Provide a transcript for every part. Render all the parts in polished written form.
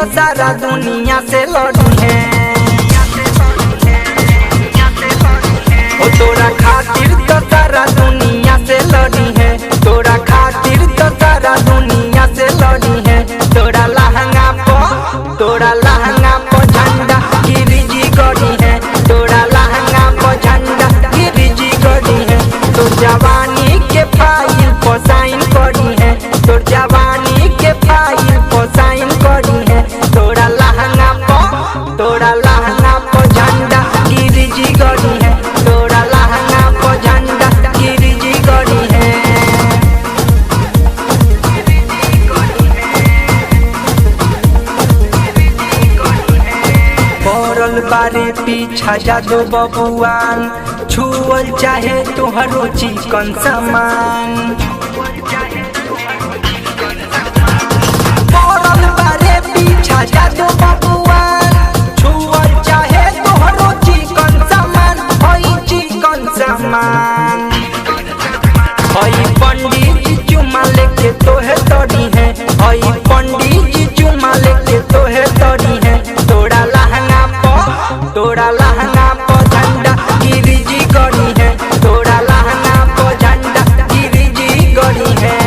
तो सारा दुनिया से लड़ी है। ओ तोरा खातिर तो सारा दुनिया से लड़ी है। तोरा खातिर तो सारा दुनिया से लड़ी है। तोरा लहंगा पर झंडा गिरिजी गड़ी है। तोरा लहंगा पर झंडा गिरिजी गड़ी है। तो जवानी के फाइल पर साइन करी है। तो जवानी के फाइल पर साइन करी है। तोरा लहंगा पर झंडा गिरिजी गड़ी है। तोरा लहंगा पर झंडा गिरिजी गड़ी है। पड़ल बारे पीछा जादो बबुआन, छुअल चाहे तोहरो चिकन सामान। पड़ल बारे पीछा जादो बबुआन, छुअल चाहे तोहरो चिकन सामान। हई चिकन सामान हई पंडित जी चुमा लेके तोहे तोड़ी है। हई पंडित जी चुमा लेके तोहे तोड़ी है। तोरा लहंगा पर झंडा गिरिजी गड़ी है। तोरा लहंगा पर झंडा गिरिजी गड़ी है।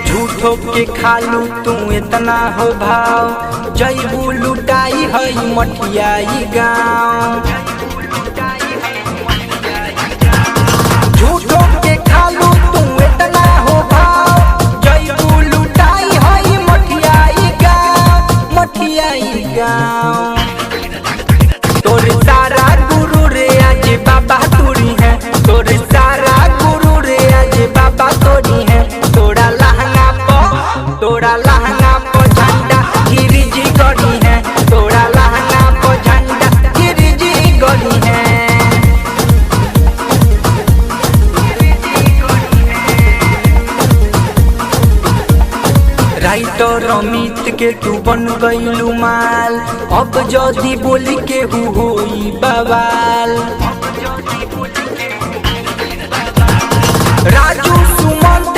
झूठो के खालू तू इतना हो भाव, जैबू लुटाई हई मठियाई गाँव। झूठो के खालू तू इतना हो भाव, जैबू लुटाई हई मठियाई गाँव। मठियाई गाँव तोर सारा गुरु रे आज बाबा तोरी है। तोर सारा गुरु रे आज बाबा तोरी है। तोरा लहंगा पर झंडा गिरिजी गड़ी है। तोरा लहंगा पर झंडा गिरिजी गड़ी है। राइटर अमित के तू बन गईलू माल, अब जदी बोली के होई बवाल। राजू सुमंत